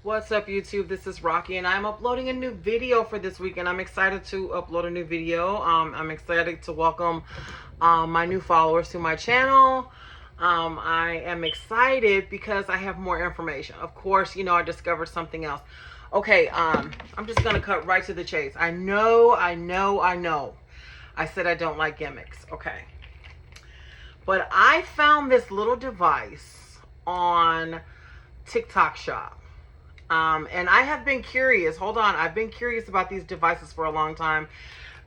What's up, YouTube? This is Rocky, and I'm uploading a new video for this week, and I'm excited to upload a new video. I'm excited to welcome my new followers to my channel. I am excited because I have more information. Of course, I discovered something else. Okay, I'm just going to cut right to the chase. I know. I said I don't like gimmicks. Okay. But I found this little device on TikTok Shop. And I have been curious. Hold on. I've been curious about these devices for a long time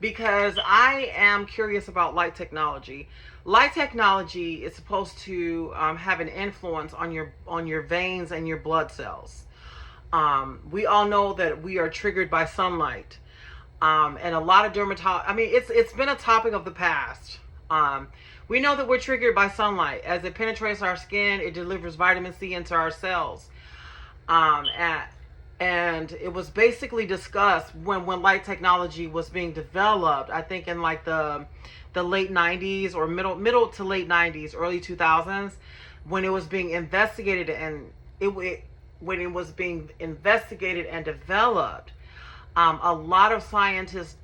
because I am curious about light technology. Light technology is supposed to have an influence on your veins and your blood cells. We all know that we are triggered by sunlight. And a lot of it's been a topic of the past. We know that we're triggered by sunlight. As it penetrates our skin, it delivers vitamin C into our cells. And it was basically discussed when light technology was being developed, I think in like the late 90s or middle to late 90s, early 2000s, when it was being investigated and when it was being investigated and developed, a lot of scientists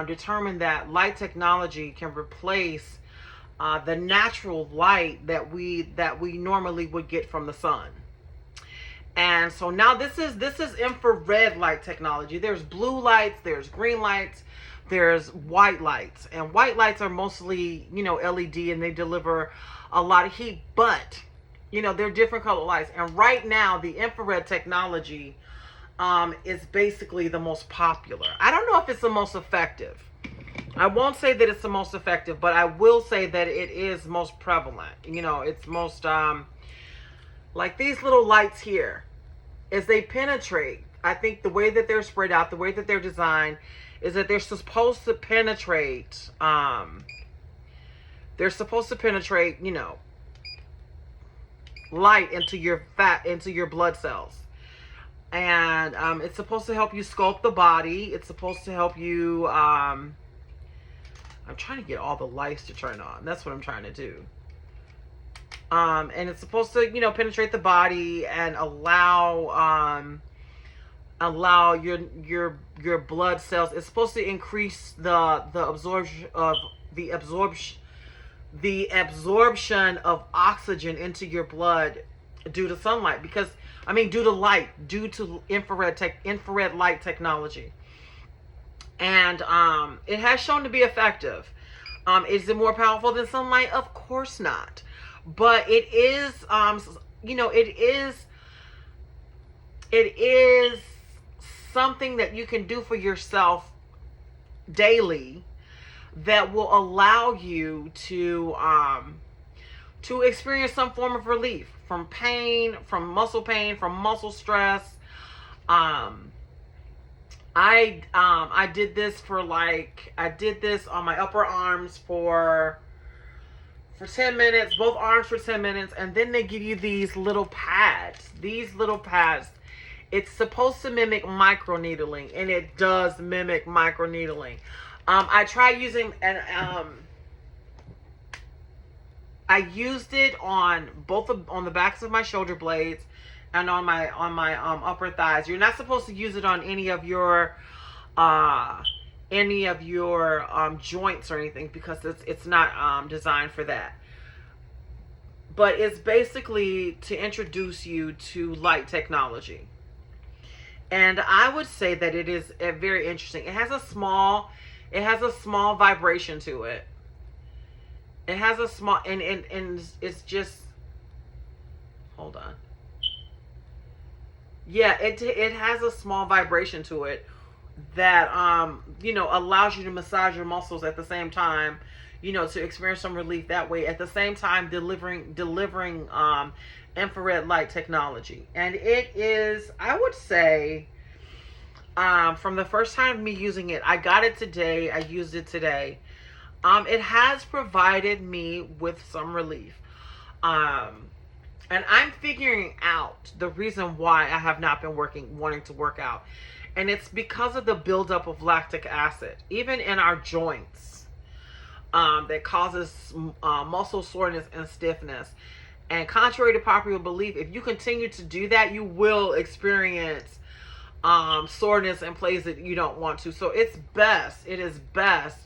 determined that light technology can replace the natural light that we normally would get from the sun. And so now this is infrared light technology. There's blue lights, there's green lights, there's white lights. And white lights are mostly, LED, and they deliver a lot of heat, but they're different color lights. And right now the infrared technology is basically the most popular. I don't know if it's the most effective. I won't say that it's the most effective, but I will say that it is most prevalent. It's most like these little lights here, as they penetrate, I think the way that they're spread out, the way that they're designed, is that they're supposed to penetrate, light into your blood cells. And it's supposed to help you sculpt the body. It's supposed to help you, I'm trying to get all the lights to turn on. That's what I'm trying to do. And it's supposed to, penetrate the body and allow your blood cells. It's supposed to increase the absorption of oxygen into your blood due to sunlight, due to infrared light technology. And it has shown to be effective. Is it more powerful than sunlight? Of course not. But it is, it is something that you can do for yourself daily that will allow you to experience some form of relief from pain, from muscle stress. I did this on my upper arms for 10 minutes, both arms for 10 minutes, and then they give you these little pads. It's supposed to mimic microneedling, and it does mimic microneedling. I tried using, and I used it on on the backs of my shoulder blades and on my upper thighs. You're not supposed to use it on any of your joints or anything, because it's not designed for that. But it's basically to introduce you to light technology. And I would say that it is very interesting. It has a small vibration to it. It has a small, and it's just, hold on. Yeah, it has a small vibration to it that allows you to massage your muscles at the same time, to experience some relief that way, at the same time delivering infrared light technology. And it is, I would say, from the first time me using it, I got it today, I used it today, it has provided me with some relief. And I'm figuring out the reason why I have not been wanting to work out. And it's because of the buildup of lactic acid, even in our joints, that causes muscle soreness and stiffness. And contrary to popular belief, if you continue to do that, you will experience soreness in places that you don't want to. So it is best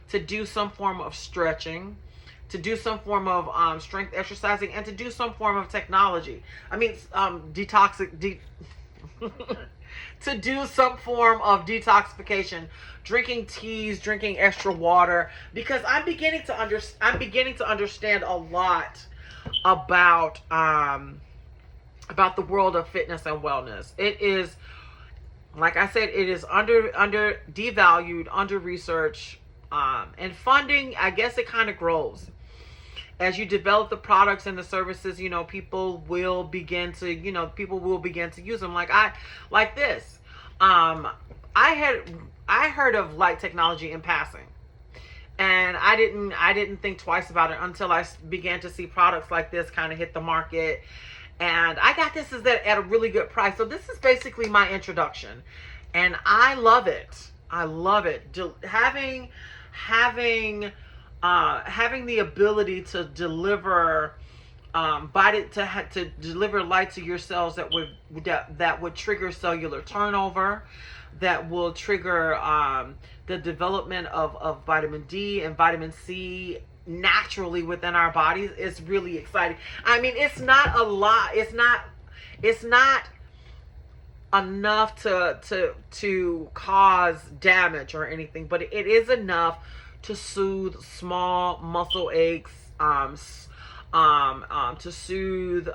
to do some form of stretching, to do some form of strength exercising, and to do some form of technology. I mean, to do some form of detoxification, drinking teas, drinking extra water, because I'm beginning to understand a lot about the world of fitness and wellness. It is, like I said, it is under devalued, under researched, and funding. I guess it kind of grows as you develop the products and the services. People will begin to use them. Like this. I heard of light technology in passing, and I didn't think twice about it until I began to see products like this kind of hit the market. And I got this at a really good price. So this is basically my introduction, and I love it. I love it. Having the ability to deliver to deliver light to your cells that would trigger cellular turnover, that will trigger the development of vitamin D and vitamin C naturally within our bodies is really exciting. I mean, it's not a lot. It's not enough to cause damage or anything, but it is enough to soothe small muscle aches, to soothe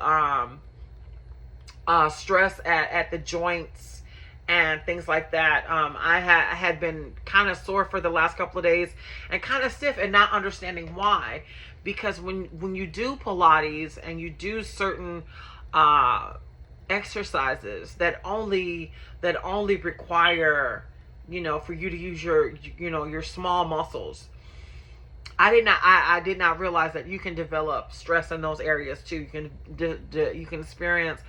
stress at the joints and things like that. I had been kind of sore for the last couple of days and kind of stiff, and not understanding why. Because when you do Pilates and you do certain exercises that only require for you to use your small muscles, I did not realize that you can develop stress in those areas too. You can experience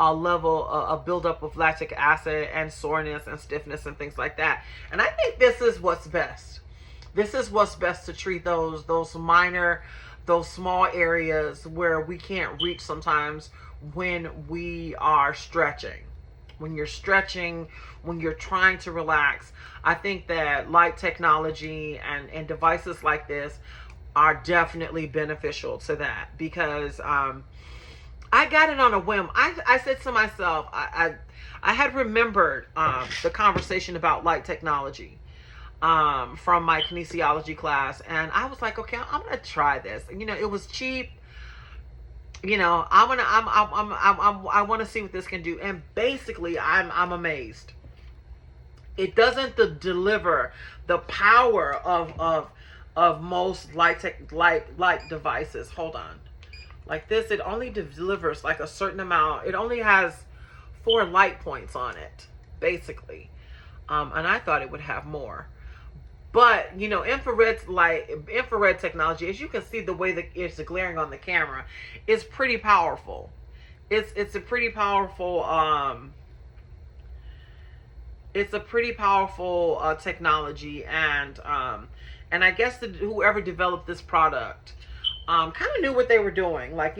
a level of buildup of lactic acid and soreness and stiffness and things like that. And I think this is what's best. This is what's best to treat those small areas where we can't reach sometimes when we are stretching. When you're stretching, when you're trying to relax, I think that light technology and devices like this are definitely beneficial to that, because I got it on a whim. I said to myself, I had remembered the conversation about light technology from my kinesiology class, and I was like, okay, I'm gonna try this. It was cheap. I want to see what this can do, and basically, I'm amazed. It doesn't deliver the power of most light devices. Hold on. Like this, it only delivers like a certain amount. It only has 4 light points on it, basically. And I thought it would have more. But, infrared technology, as you can see the way that it's glaring on the camera, is pretty powerful. It's a pretty powerful technology, and I guess whoever developed this product kind of knew what they were doing. Like,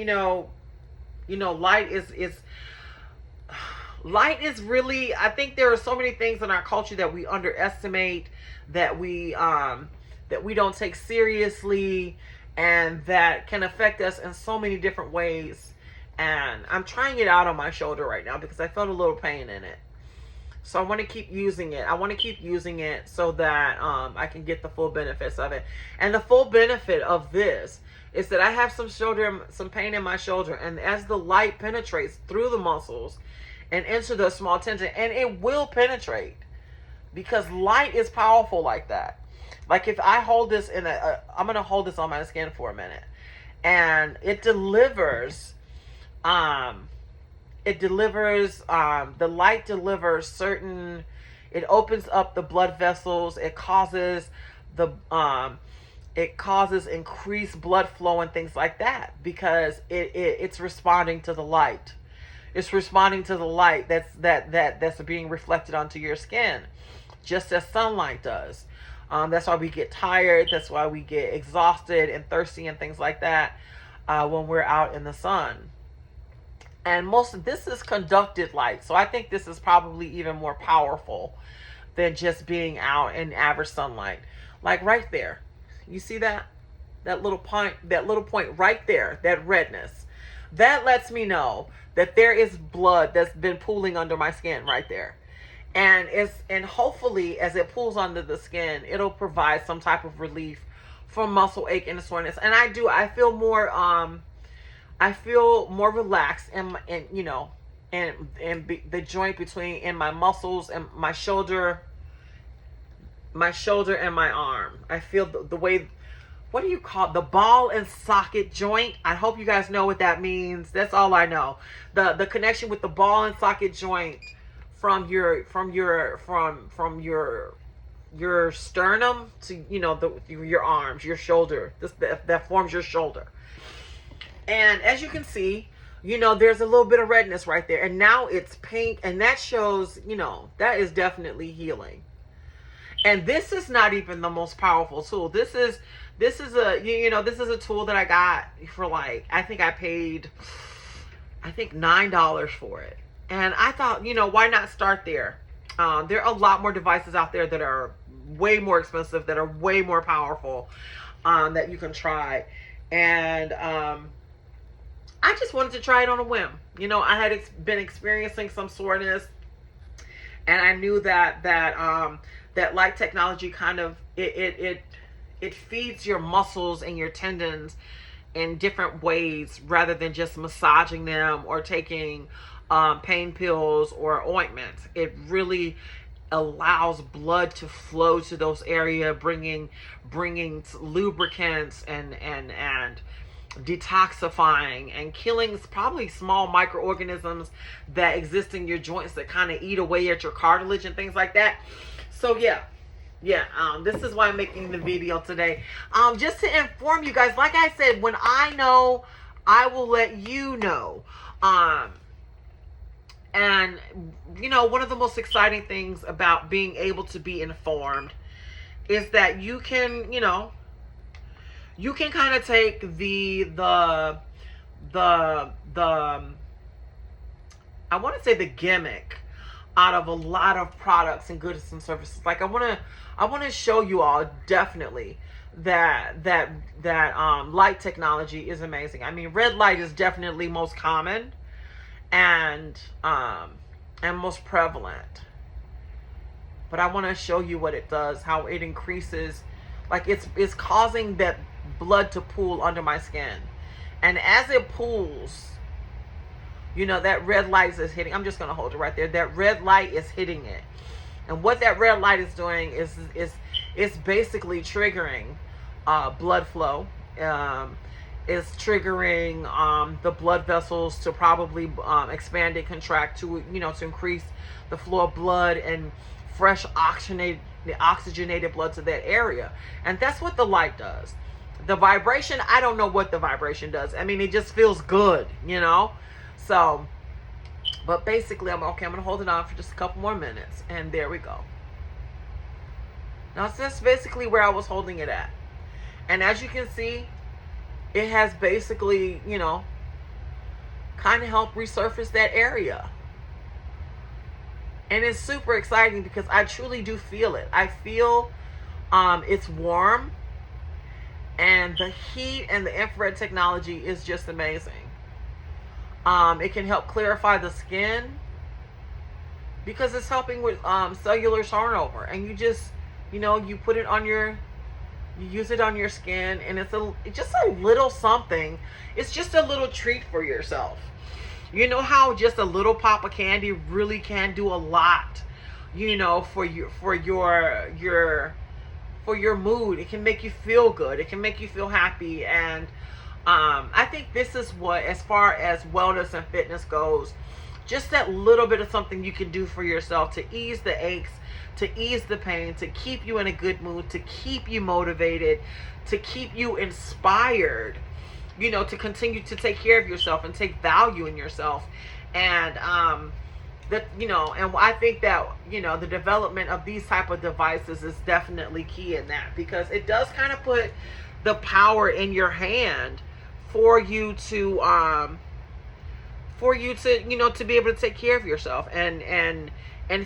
light is really, I think there are so many things in our culture that we underestimate, that we don't take seriously, and that can affect us in so many different ways. And I'm trying it out on my shoulder right now because I felt a little pain in it. So I want to keep using it. I want to keep using it so that I can get the full benefits of it. And the full benefit of this is that I have some pain in my shoulder, and as the light penetrates through the muscles and into the small tendon, and it will penetrate, because light is powerful like that. Like if I hold this I'm going to hold this on my skin for a minute, and it delivers, the light delivers certain, it opens up the blood vessels. It causes increased blood flow and things like that, because it's responding to the light. It's responding to the light that's being reflected onto your skin, just as sunlight does. That's why we get tired. That's why we get exhausted and thirsty and things like that. when we're out in the sun. And most of this is conducted light, so I think this is probably even more powerful than just being out in average sunlight. Like right there, you see that? That little point right there, that redness. That lets me know that there is blood that's been pooling under my skin right there. And hopefully as it pools under the skin, it'll provide some type of relief from muscle ache and soreness. And I feel more relaxed and you know, the joint between in my muscles and my shoulder and my arm. I feel the way, what do you call it? The ball and socket joint. I hope you guys know what that means. That's all I know. The connection with the ball and socket joint from your sternum to, you know, your arms, your shoulder. That forms your shoulder. And as you can see, you know, there's a little bit of redness right there. And now it's pink. And that shows, you know, that is definitely healing. And this is not even the most powerful tool. This is a tool that I got for like, I think I paid, $9 for it. And I thought, you know, why not start there? There are a lot more devices out there that are way more expensive, that are way more powerful, that you can try. And I just wanted to try it on a whim. You know, I had been experiencing some soreness, and I knew that light technology kind of it feeds your muscles and your tendons in different ways rather than just massaging them or taking pain pills or ointments. It really allows blood to flow to those areas, bringing lubricants and detoxifying and killing probably small microorganisms that exist in your joints that kind of eat away at your cartilage and things like that. So yeah, this is why I'm making the video today, just to inform you guys. Like I said, when I know, I will let you know. And you know, one of the most exciting things about being able to be informed is that you can, you know, you can kind of take the I want to say the gimmick out of a lot of products and goods and services. Like I want to show you all definitely that light technology is amazing. I mean, red light is definitely most common and most prevalent. But I want to show you what it does, how it increases, like it's causing that blood to pool under my skin. And as it pools, you know, that red light is hitting. I'm just going to hold it right there. That red light is hitting it. And what that red light is doing is basically triggering blood flow. It's triggering the blood vessels to probably expand and contract to, you know, to increase the flow of blood and fresh oxygenated blood to that area. And that's what the light does. The vibration, I don't know what the vibration does. I mean, it just feels good, you know? So, but basically, I'm going to hold it on for just a couple more minutes. And there we go. Now, that's basically where I was holding it at. And as you can see, it has basically, you know, kind of helped resurface that area. And it's super exciting because I truly do feel it. I feel it's warm. And the heat and the infrared technology is just amazing. It can help clarify the skin because it's helping with cellular turnover. And you just, you know, you put it on you use it on your skin, and it's just a little something. It's just a little treat for yourself. You know how just a little pop of candy really can do a lot, you know, for your mood. It can make you feel good. It can make you feel happy. And I think this is what, as far as wellness and fitness goes, just that little bit of something you can do for yourself to ease the aches, to ease the pain, to keep you in a good mood, to keep you motivated, to keep you inspired, you know, to continue to take care of yourself and take value in yourself. And that, you know, and I think that, you know, the development of these type of devices is definitely key in that, because it does kind of put the power in your hand for you to to be able to take care of yourself and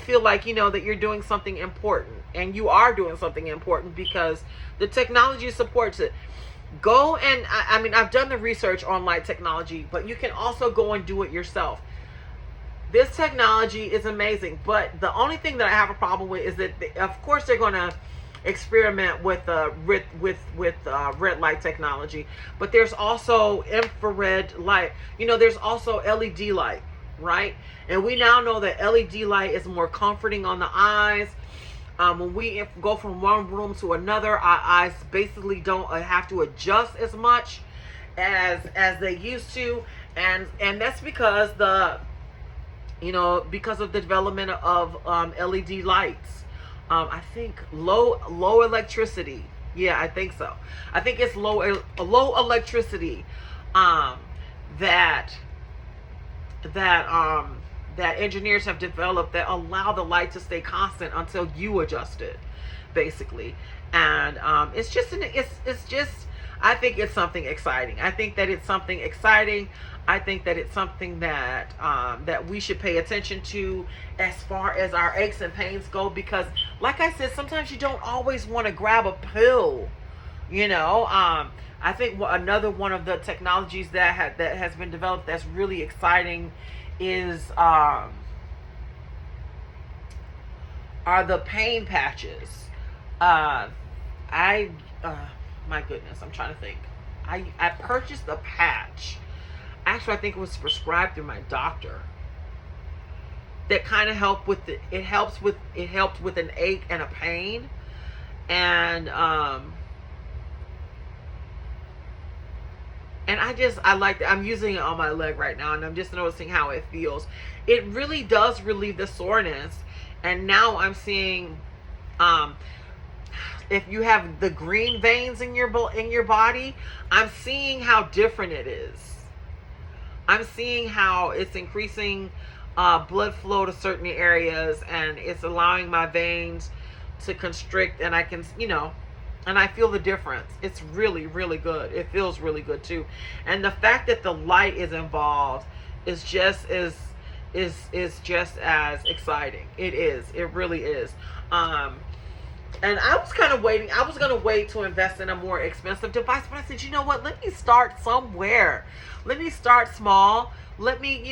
feel like that you're doing something important, and you are doing something important because the technology supports it. Go and I mean, I've done the research on light technology, but you can also go and do it yourself. This technology is amazing, but the only thing that I have a problem with is that of course they're going to experiment with red light technology, but there's also infrared light. There's also LED light, right? And we now know that LED light is more comforting on the eyes. When we go from one room to another, our eyes basically don't have to adjust as much as they used to, and that's because because of the development of LED lights. I think low electricity. Yeah, I think so. I think it's low electricity that engineers have developed that allow the light to stay constant until you adjust it, basically. And it's just I think it's something exciting. I think that it's something exciting. I think that it's something that that we should pay attention to as far as our aches and pains go, because like I said, sometimes you don't always want to grab a pill. I think another one of the technologies that has been developed that's really exciting is are the pain patches. My goodness, I'm trying to think. I purchased a patch. Actually, I think it was prescribed through my doctor. That kind of helped with it helped with an ache and a pain, and I like that. I'm using it on my leg right now, and I'm just noticing how it feels. It really does relieve the soreness, and now I'm seeing, if you have the green veins in your body, I'm seeing how different it is. I'm seeing how it's increasing blood flow to certain areas, and it's allowing my veins to constrict, and I can, and I feel the difference. It's really, really good. It feels really good too. And the fact that the light is involved is just as exciting. It is. It really is. And I was kind of waiting. I was going to wait to invest in a more expensive device, but I said, you know what? Let me start somewhere. Let me start small. Let me,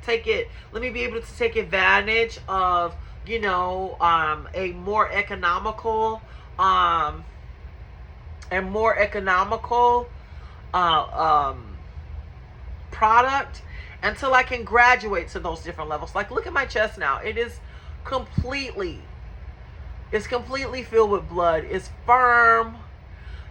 take it. Let me be able to take advantage of, a more economical, product until I can graduate to those different levels. Like, look at my chest now. It's completely filled with blood. It's firm.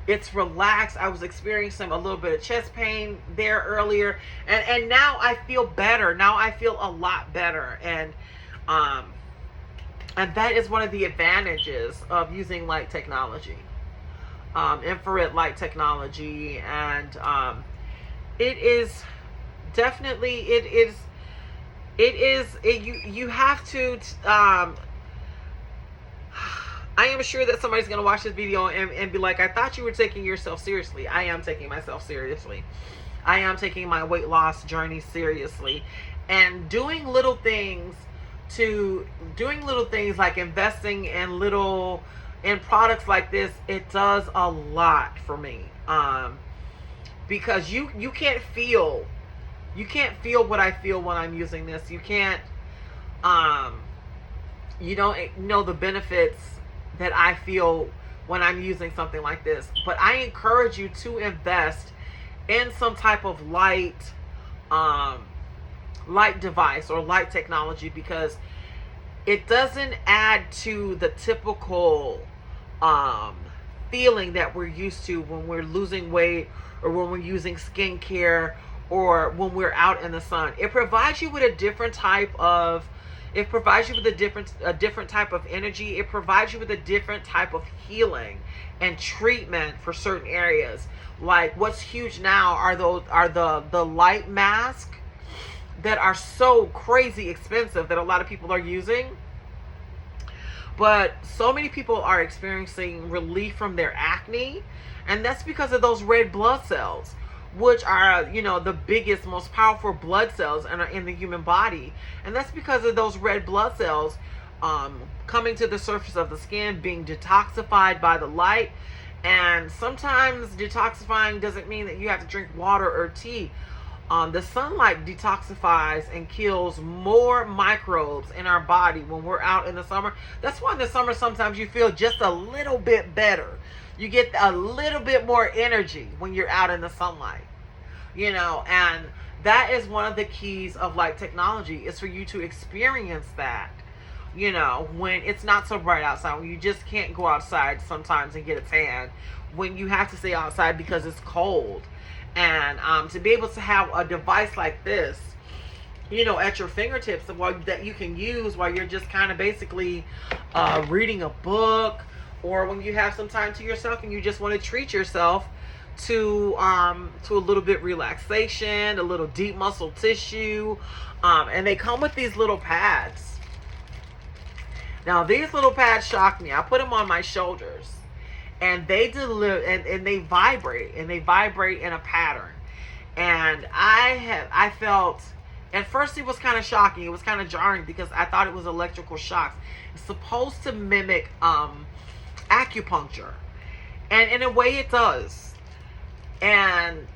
It's relaxed. I was experiencing a little bit of chest pain there earlier, and now I feel better. Now I feel a lot better, and that is one of the advantages of using light technology, infrared light technology, and it is definitely you have to. I am sure that somebody's going to watch this video and be like, I thought you were taking yourself seriously. I am taking myself seriously. I am taking my weight loss journey seriously. And doing little things like investing in products like this, it does a lot for me. Because you can't feel what I feel when I'm using this. You can't, you don't know the benefits that I feel when I'm using something like this. But I encourage you to invest in some type of light device or light technology, because it doesn't add to the typical feeling that we're used to when we're losing weight, or when we're using skincare, or when we're out in the sun. It provides you with a different type of different type of energy. It provides you with a different type of healing and treatment for certain areas. Like, what's huge now are the light masks that are so crazy expensive that a lot of people are using. But so many people are experiencing relief from their acne, and that's because of those red blood cells. which are, the biggest, most powerful blood cells in the human body. And that's because of those red blood cells coming to the surface of the skin, being detoxified by the light. And sometimes detoxifying doesn't mean that you have to drink water or tea. The sunlight detoxifies and kills more microbes in our body when we're out in the summer. That's why in the summer sometimes you feel just a little bit better. You get a little bit more energy when you're out in the sunlight. And that is one of the keys of light technology, is for you to experience that. When it's not so bright outside, when you just can't go outside sometimes and get a tan, when you have to stay outside because it's cold. And to be able to have a device like this, at your fingertips that you can use while you're just kind of basically reading a book, or when you have some time to yourself and you just want to treat yourself to a little bit relaxation, a little deep muscle tissue. And they come with these little pads. Now, these little pads shock me. I put them on my shoulders. And they deliver, and they vibrate in a pattern. And I felt, at first it was kind of shocking. It was kind of jarring because I thought it was electrical shocks. It's supposed to mimic acupuncture, and in a way it does. And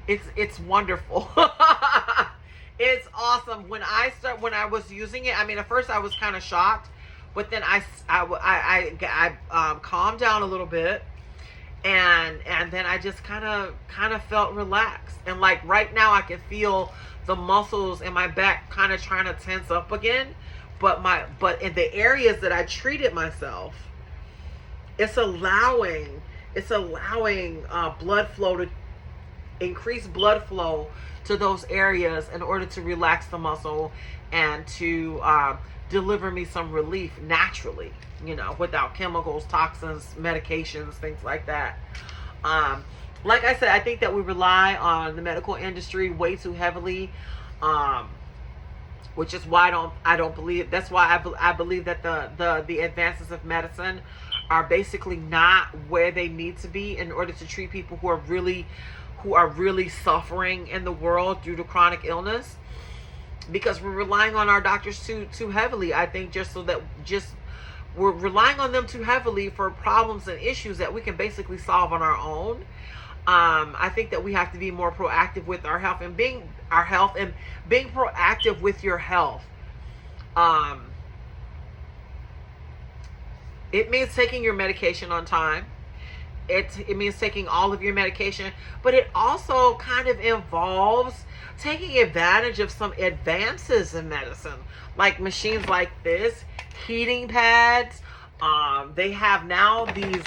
it's wonderful. It's awesome. When I was using it, I mean, at first I was kind of shocked. But then I calmed down a little bit, and then I just kind of felt relaxed. And like right now, I can feel the muscles in my back kind of trying to tense up again. But in the areas that I treated myself, it's allowing blood flow to increase blood flow to those areas in order to relax the muscle and to deliver me some relief naturally, without chemicals, toxins, medications, things like that. Like I said, I think that we rely on the medical industry way too heavily, which is why I don't believe. That's why I believe that the advances of medicine are basically not where they need to be in order to treat people who are really suffering in the world due to chronic illness. Because we're relying on our doctors too heavily. I think we're relying on them too heavily for problems and issues that we can basically solve on our own. I think that we have to be more proactive with our health and being proactive with your health. It means taking your medication on time. It means taking all of your medication, but it also kind of involves taking advantage of some advances in medicine, like machines like this, heating pads. They have now these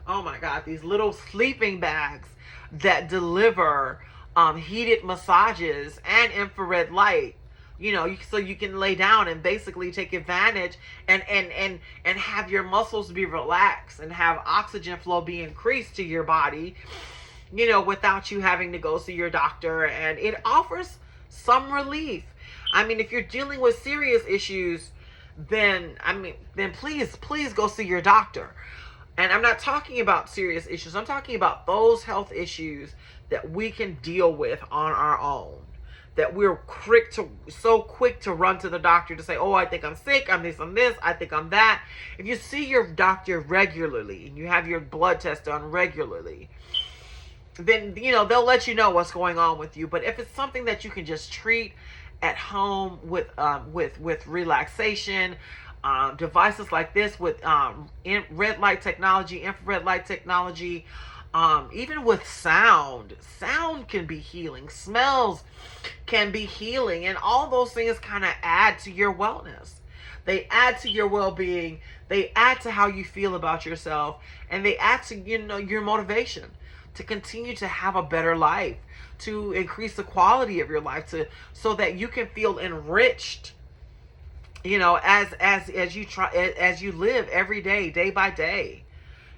oh my God, these little sleeping bags that deliver heated massages and infrared light. So you can lay down and basically take advantage and have your muscles be relaxed and have oxygen flow be increased to your body, without you having to go see your doctor. And it offers some relief. I mean, if you're dealing with serious issues, then please go see your doctor. And I'm not talking about serious issues. I'm talking about those health issues that we can deal with on our own. That we're so quick to run to the doctor to say, oh, I think I'm sick, I'm this, I think I'm that. If you see your doctor regularly and you have your blood test done regularly, then they'll let you know what's going on with you. But if it's something that you can just treat at home with relaxation, devices like this with red light technology, infrared light technology, even with sound can be healing, smells can be healing, and all those things kind of add to your wellness. They add to your well-being, they add to how you feel about yourself, and they add to your motivation to continue to have a better life, to increase the quality of your life, so that you can feel enriched, as you live every day by day.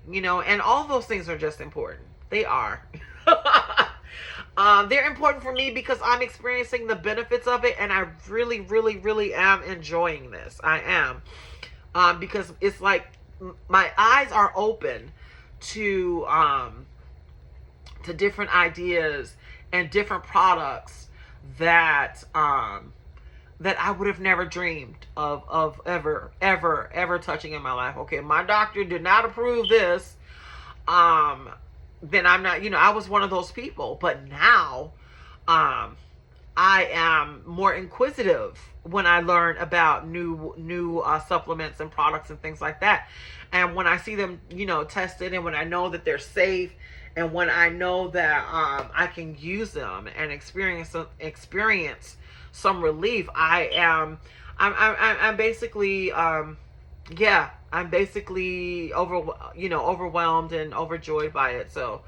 And all those things are just important. They are. They're important for me because I'm experiencing the benefits of it, and I really, really, really am enjoying this. I am. Because it's like my eyes are open to different ideas and different products that that I would have never dreamed of ever touching in my life. Okay, my doctor did not approve this. Then I'm not, I was one of those people. But now, I am more inquisitive when I learn about new supplements and products and things like that. And when I see them, tested, and when I know that they're safe, and when I know that I can use them and experience some relief, I'm basically I'm basically overwhelmed and overjoyed by it. So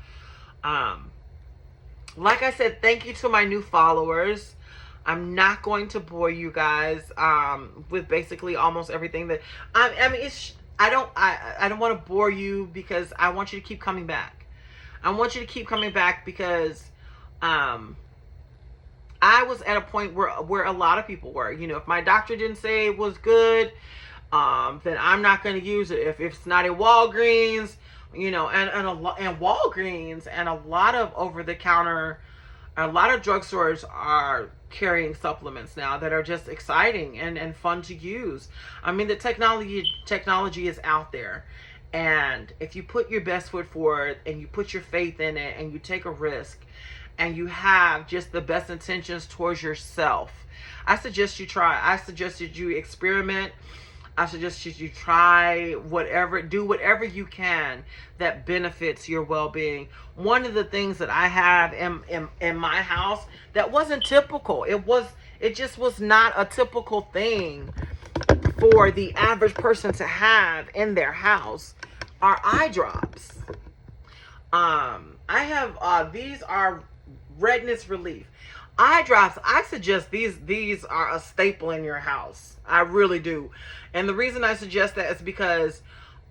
like I said, thank you to my new followers. I'm not going to bore you guys with basically almost everything that I mean. I don't want to bore you, because I want you to keep coming back. I want you to keep coming back because I was at a point where a lot of people were. If my doctor didn't say it was good, then I'm not going to use it. If it's not in Walgreens, and Walgreens and a lot of over-the-counter, a lot of drugstores are carrying supplements now that are just exciting and fun to use. I mean, the technology is out there. And if you put your best foot forward and you put your faith in it and you take a risk and you have just the best intentions towards yourself, I suggest you try. I suggest that you experiment. I suggest that you try do whatever you can that benefits your well-being. One of the things that I have in my house that wasn't typical, it just was not a typical thing for the average person to have in their house, are eye drops. I have these are redness relief eye drops. I suggest these are a staple in your house. I really do. And the reason I suggest that is because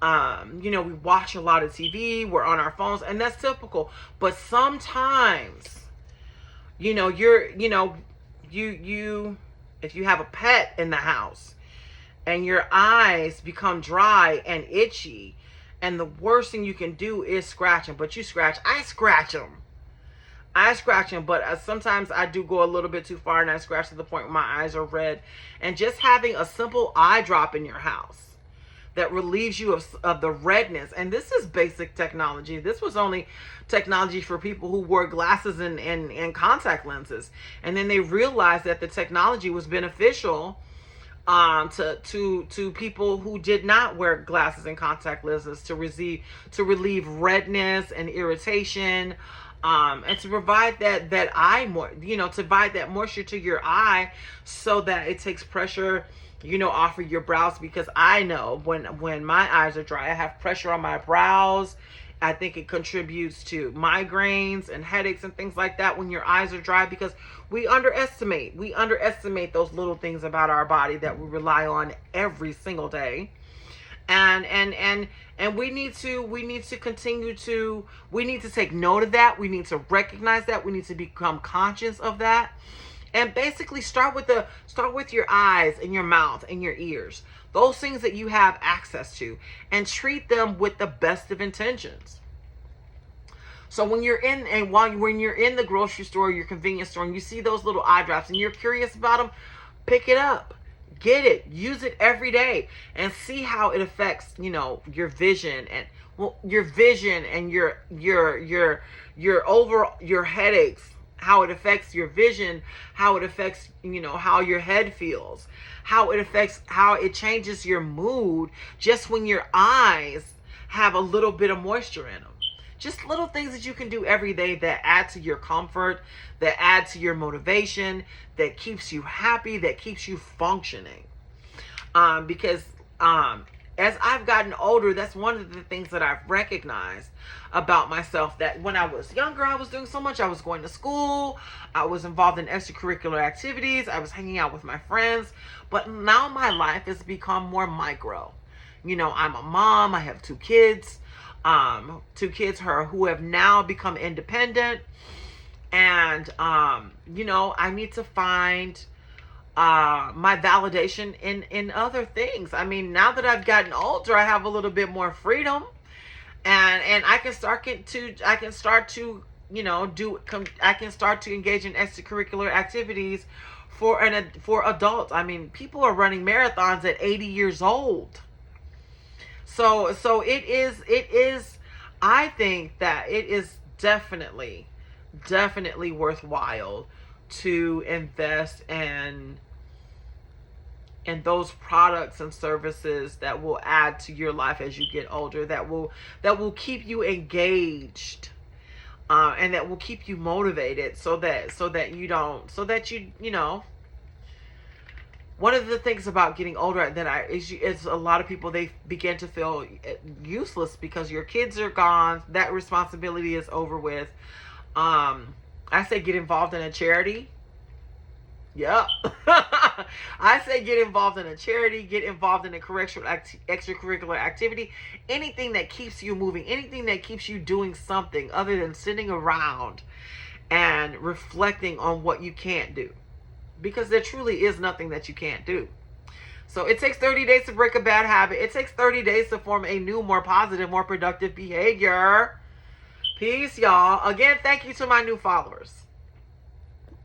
we watch a lot of TV, we're on our phones, and that's typical. But sometimes if you have a pet in the house and your eyes become dry and itchy, and the worst thing you can do is scratch them. But I scratch them, but sometimes I do go a little bit too far, and I scratch to the point where my eyes are red. And just having a simple eye drop in your house that relieves you of the redness. And this is basic technology. This was only technology for people who wore glasses and contact lenses. And then they realized that the technology was beneficial to people who did not wear glasses and contact lenses, to relieve redness and irritation, and to provide that eye to provide that moisture to your eye, so that it takes pressure off of your brows. Because I know when my eyes are dry, I have pressure on my brows. I think it contributes to migraines and headaches and things like that when your eyes are dry, because we underestimate those little things about our body that we rely on every single day. And we need to continue to, we need to take note of that. We need to recognize that. We need to become conscious of that. And basically start with your eyes and your mouth and your ears. Those things that you have access to, and treat them with the best of intentions. So when you're in the grocery store, your convenience store, and you see those little eye drops and you're curious about them, pick it up. Get it, use it every day, and see how it affects, your vision and your headaches, how it affects your vision, how it affects, how your head feels, how it changes your mood just when your eyes have a little bit of moisture in them. Just little things that you can do every day that add to your comfort, that add to your motivation, that keeps you happy, that keeps you functioning. Because as I've gotten older, that's one of the things that I've recognized about myself, that when I was younger, I was doing so much. I was going to school, I was involved in extracurricular activities, I was hanging out with my friends. But now my life has become more micro. I'm a mom, I have two kids who have now become independent. And I need to find my validation in other things. I mean, now that I've gotten older, I have a little bit more freedom. And I can start to I can start to engage in extracurricular activities for adults. I mean, people are running marathons at 80 years old. So it is I think that it is definitely worthwhile to invest in those products and services that will add to your life as you get older, that will keep you engaged, and that will keep you motivated, so that you don't so that you know one of the things about getting older that is a lot of people, they begin to feel useless because your kids are gone, that responsibility is over with. I say get involved in a charity. Yeah. I say get involved in a charity, get involved in a extracurricular activity, anything that keeps you moving, anything that keeps you doing something other than sitting around and reflecting on what you can't do. Because there truly is nothing that you can't do. So it takes 30 days to break a bad habit. It takes 30 days to form a new, more positive, more productive behavior. Peace, y'all. Again, thank you to my new followers.